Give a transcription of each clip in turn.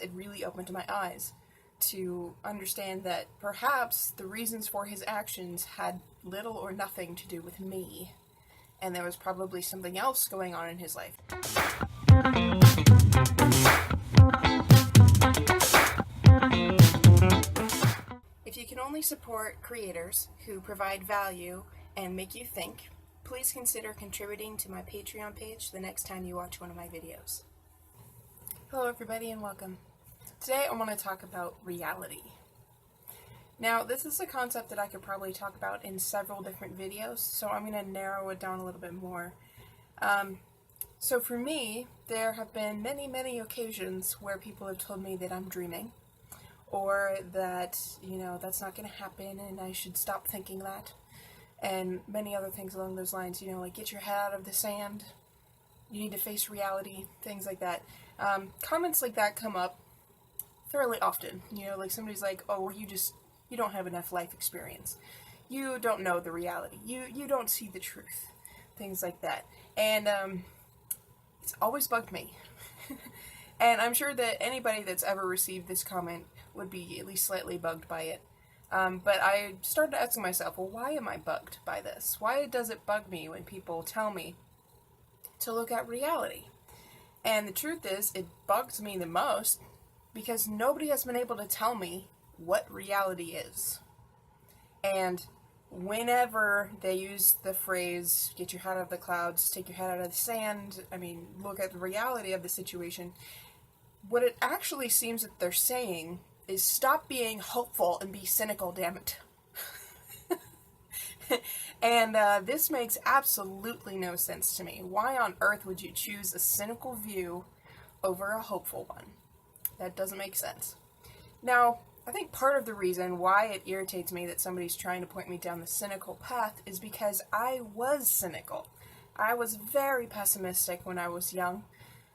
it really opened my eyes to understand that perhaps the reasons for his actions had little or nothing to do with me, and there was probably something else going on in his life. If you can only support creators who provide value and make you think, please consider contributing to my Patreon page the next time you watch one of my videos. Hello everybody and welcome. Today I want to talk about reality. Now this is a concept that I could probably talk about in several different videos, so I'm going to narrow it down a little bit more. So for me, there have been many occasions where people have told me that I'm dreaming, or that, that's not going to happen and I should stop thinking that, and many other things along those lines, like get your head out of the sand, you need to face reality, things like that. Comments like that come up fairly often, like somebody's like, oh, well, you don't have enough life experience, you don't know the reality, you don't see the truth, things like that, and it's always bugged me. And I'm sure that anybody that's ever received this comment would be at least slightly bugged by it. But I started asking myself, well, why am I bugged by this? Why does it bug me when people tell me to look at reality? And the truth is, it bugs me the most because nobody has been able to tell me what reality is. And whenever they use the phrase, get your head out of the clouds, take your head out of the sand, look at the reality of the situation, what it actually seems that they're saying is stop being hopeful and be cynical, damn it. And this makes absolutely no sense to me. Why on earth would you choose a cynical view over a hopeful one? That doesn't make sense. Now, I think part of the reason why it irritates me that somebody's trying to point me down the cynical path is because I was cynical. I was very pessimistic when I was young.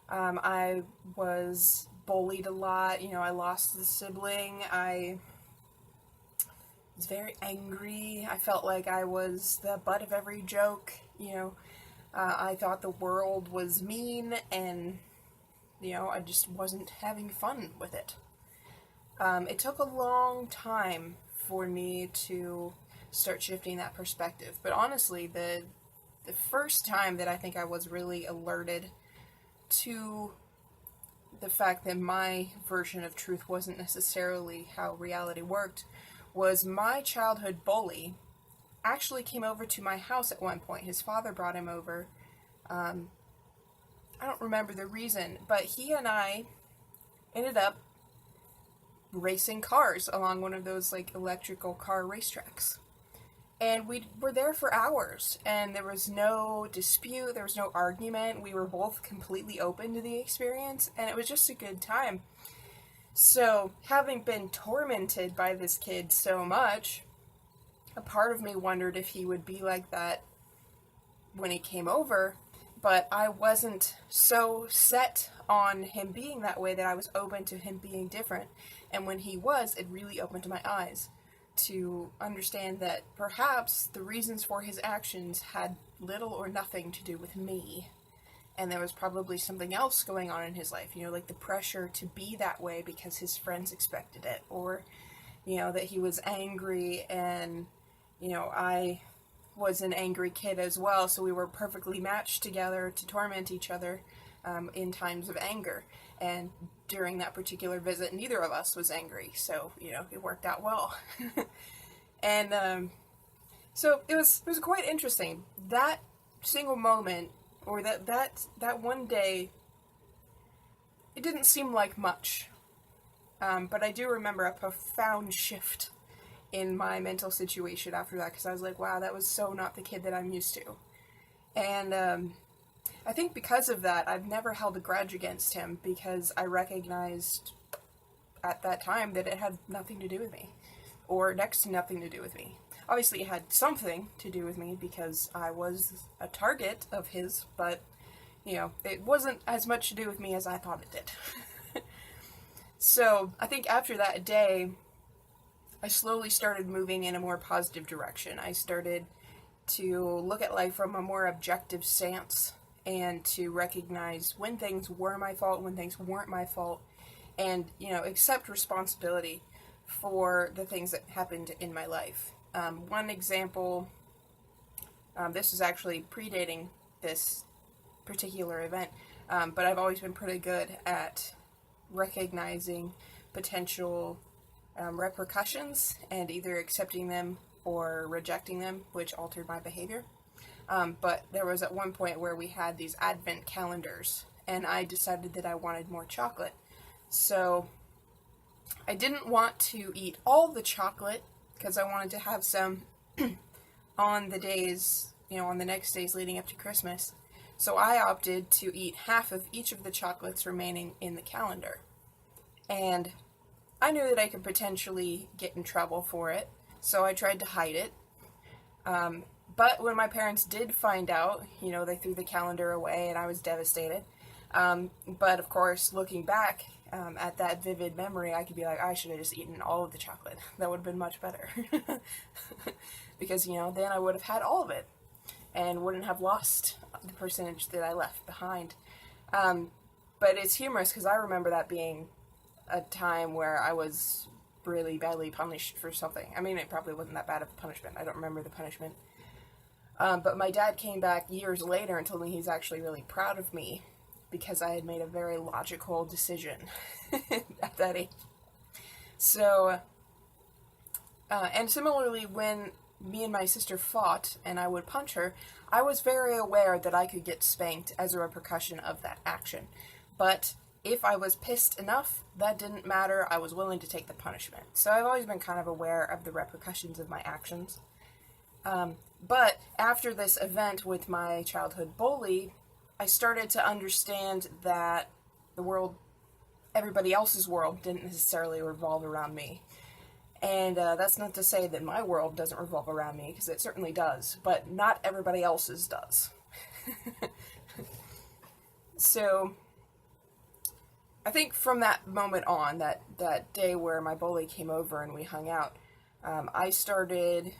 I was bullied a lot, I lost a sibling, I was very angry, I felt like I was the butt of every joke, I thought the world was mean, and, I just wasn't having fun with it. It took a long time for me to start shifting that perspective, but honestly, the first time that I think I was really alerted to the fact that my version of truth wasn't necessarily how reality worked was my childhood bully actually came over to my house at one point. His father brought him over. I don't remember the reason, but he and I ended up racing cars along one of those electrical car racetracks. And we were there for hours, and there was no dispute, there was no argument, we were both completely open to the experience, and it was just a good time. So, having been tormented by this kid so much, a part of me wondered if he would be like that when he came over, but I wasn't so set on him being that way that I was open to him being different, and when he was, it really opened my eyes to understand that perhaps the reasons for his actions had little or nothing to do with me, and there was probably something else going on in his life, like the pressure to be that way because his friends expected it, or, that he was angry, and, I was an angry kid as well, so we were perfectly matched together to torment each other in times of anger, and during that particular visit, neither of us was angry, so, it worked out well. And, so it was quite interesting. That single moment, or that one day, it didn't seem like much, but I do remember a profound shift in my mental situation after that, because I was like, wow, that was so not the kid that I'm used to. And, I think because of that, I've never held a grudge against him, because I recognized at that time that it had nothing to do with me, or next to nothing to do with me. Obviously it had something to do with me because I was a target of his, but, it wasn't as much to do with me as I thought it did. So, I think after that day, I slowly started moving in a more positive direction. I started to look at life from a more objective stance, and to recognize when things were my fault, when things weren't my fault, and, accept responsibility for the things that happened in my life. One example, this is actually predating this particular event, but I've always been pretty good at recognizing potential repercussions and either accepting them or rejecting them, which altered my behavior. But there was at one point where we had these advent calendars, and I decided that I wanted more chocolate. So I didn't want to eat all the chocolate because I wanted to have some on the days, on the next days leading up to Christmas. So I opted to eat half of each of the chocolates remaining in the calendar. And I knew that I could potentially get in trouble for it, so I tried to hide it. But when my parents did find out, they threw the calendar away and I was devastated. But of course, looking back at that vivid memory, I could be like, I should have just eaten all of the chocolate. That would have been much better. Because, then I would have had all of it and wouldn't have lost the percentage that I left behind. But it's humorous because I remember that being a time where I was really badly punished for something. I mean, it probably wasn't that bad of a punishment. I don't remember the punishment. But my dad came back years later and told me he's actually really proud of me because I had made a very logical decision at that age. So, and similarly, when me and my sister fought and I would punch her, I was very aware that I could get spanked as a repercussion of that action. But if I was pissed enough, that didn't matter. I was willing to take the punishment. So I've always been kind of aware of the repercussions of my actions. But after this event with my childhood bully, I started to understand that the world, everybody else's world, didn't necessarily revolve around me. And that's not to say that my world doesn't revolve around me, because it certainly does, but not everybody else's does. So I think from that moment on, that day where my bully came over and we hung out, I started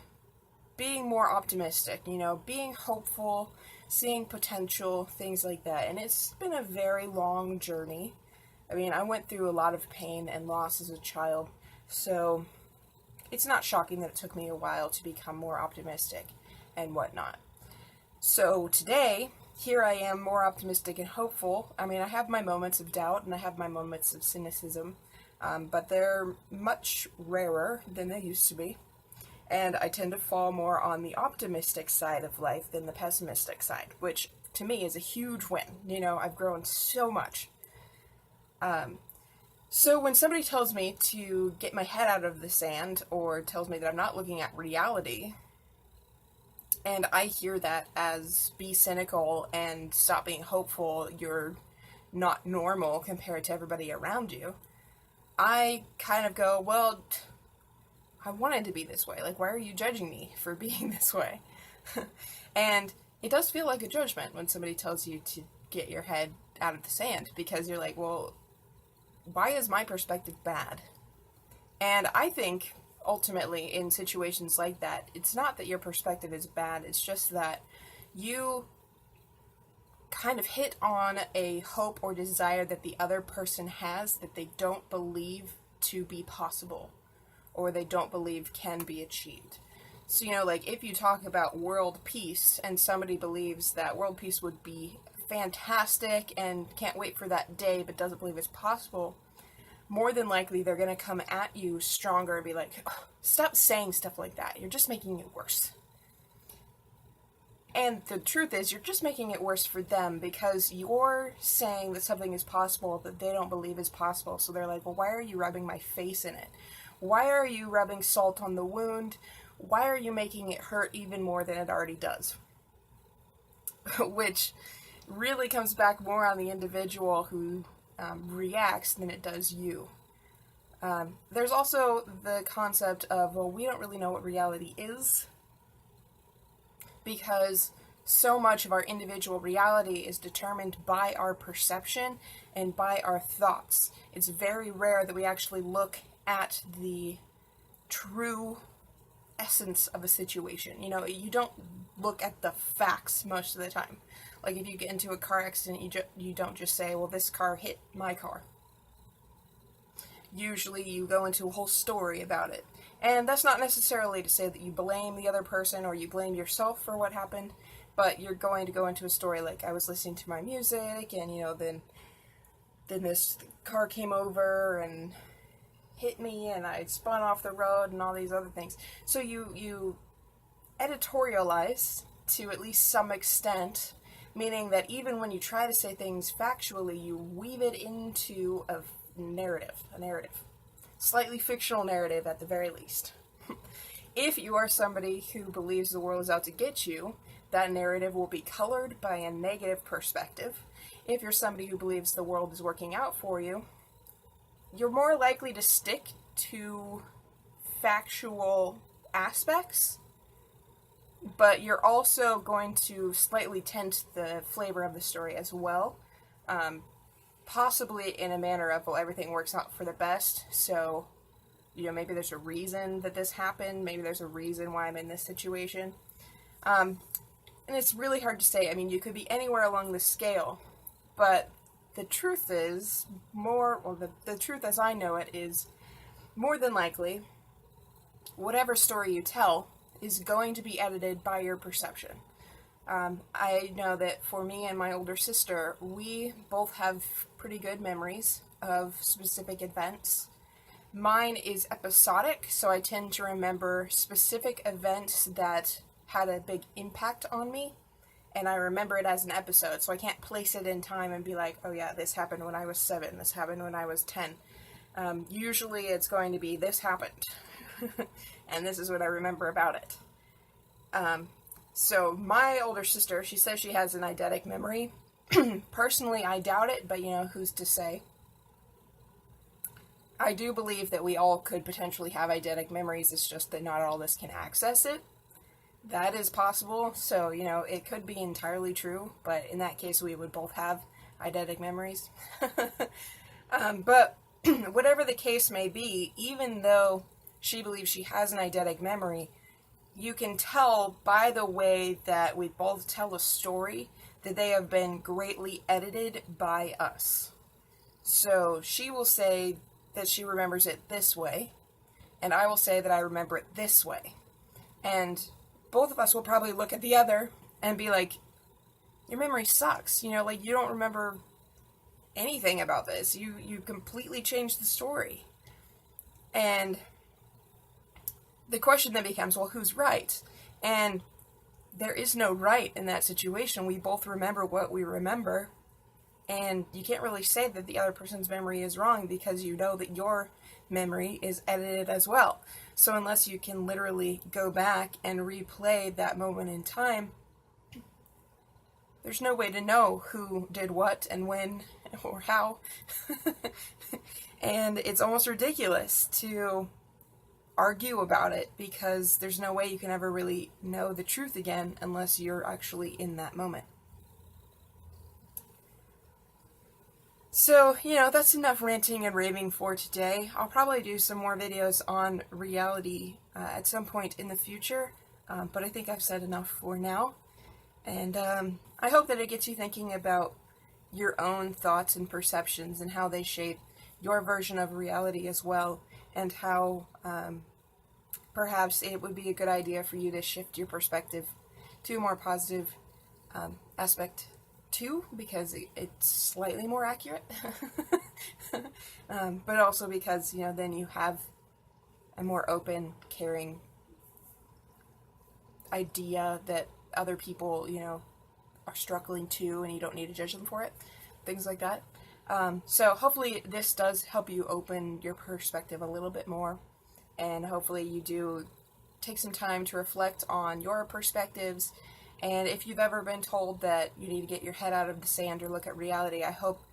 being more optimistic, being hopeful, seeing potential, things like that. And it's been a very long journey. I mean, I went through a lot of pain and loss as a child, so it's not shocking that it took me a while to become more optimistic and whatnot. So today, here I am, more optimistic and hopeful. I mean, I have my moments of doubt and I have my moments of cynicism, but they're much rarer than they used to be. And I tend to fall more on the optimistic side of life than the pessimistic side, which to me is a huge win. I've grown so much. So when somebody tells me to get my head out of the sand or tells me that I'm not looking at reality, and I hear that as be cynical and stop being hopeful, you're not normal compared to everybody around you, I kind of go, well, I wanted to be this way. Like, why are you judging me for being this way? And it does feel like a judgment when somebody tells you to get your head out of the sand, because you're like, well, why is my perspective bad? And I think, ultimately, in situations like that, it's not that your perspective is bad, it's just that you kind of hit on a hope or desire that the other person has that they don't believe to be possible, or they don't believe can be achieved. So, like, if you talk about world peace, and somebody believes that world peace would be fantastic and can't wait for that day, but doesn't believe it's possible, more than likely they're going to come at you stronger and be like, oh, stop saying stuff like that. You're just making it worse. And the truth is, you're just making it worse for them, because you're saying that something is possible that they don't believe is possible. So they're like, well, why are you rubbing my face in it? Why are you rubbing salt on the wound? Why are you making it hurt even more than it already does? Which really comes back more on the individual who reacts than it does you. There's also the concept of, well, we don't really know what reality is, because so much of our individual reality is determined by our perception and by our thoughts. It's very rare that we actually look at the true essence of a situation. You don't look at the facts most of the time. Like, if you get into a car accident, you don't just say, well, this car hit my car. usually you go into a whole story about it. And that's not necessarily to say that you blame the other person or you blame yourself for what happened, but you're going to go into a story like, I was listening to my music, and then this car came over and hit me, and I spun off the road, and all these other things. So you editorialize to at least some extent, meaning that even when you try to say things factually, you weave it into a narrative, slightly fictional narrative at the very least. If you are somebody who believes the world is out to get you, that narrative will be colored by a negative perspective. If you're somebody who believes the world is working out for you, you're more likely to stick to factual aspects, but you're also going to slightly tint the flavor of the story as well, possibly in a manner of, well, everything works out for the best, so, maybe there's a reason that this happened, maybe there's a reason why I'm in this situation, and it's really hard to say. I mean, you could be anywhere along the scale, but the truth is, the truth as I know it is, more than likely, whatever story you tell is going to be edited by your perception. I know that for me and my older sister, we both have pretty good memories of specific events. Mine is episodic, so I tend to remember specific events that had a big impact on me, and I remember it as an episode, so I can't place it in time and be like, oh yeah, this happened when I was 7, this happened when I was 10. Usually it's going to be, this happened, and this is what I remember about it. So my older sister, she says she has an eidetic memory. Personally, I doubt it, but who's to say? I do believe that we all could potentially have eidetic memories, it's just that not all of us can access it. That is possible, so, it could be entirely true, but in that case we would both have eidetic memories. But whatever the case may be, even though she believes she has an eidetic memory, you can tell by the way that we both tell a story that they have been greatly edited by us. So she will say that she remembers it this way, and I will say that I remember it this way. And both of us will probably look at the other and be like, your memory sucks, you don't remember anything about this. You completely changed the story. And the question then becomes, well, who's right? And there is no right in that situation. We both remember what we remember, and you can't really say that the other person's memory is wrong because you know that your memory is edited as well. So unless you can literally go back and replay that moment in time, there's no way to know who did what and when or how. And it's almost ridiculous to argue about it because there's no way you can ever really know the truth again unless you're actually in that moment. So, that's enough ranting and raving for today. I'll probably do some more videos on reality at some point in the future, but I think I've said enough for now. And I hope that it gets you thinking about your own thoughts and perceptions and how they shape your version of reality as well, and how perhaps it would be a good idea for you to shift your perspective to a more positive aspect too, because it's slightly more accurate, but also because, then you have a more open, caring idea that other people, are struggling too, and you don't need to judge them for it, things like that. So hopefully this does help you open your perspective a little bit more, and hopefully you do take some time to reflect on your perspectives. And if you've ever been told that you need to get your head out of the sand or look at reality, I hope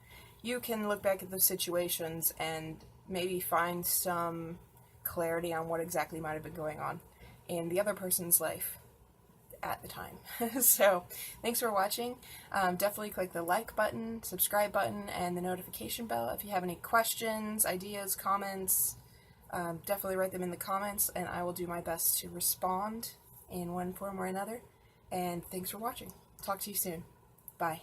you can look back at those situations and maybe find some clarity on what exactly might have been going on in the other person's life at the time. So, thanks for watching. Definitely click the like button, subscribe button, and the notification bell. If you have any questions, ideas, comments, definitely write them in the comments, and I will do my best to respond in one form or another. And thanks for watching. Talk to you soon. Bye.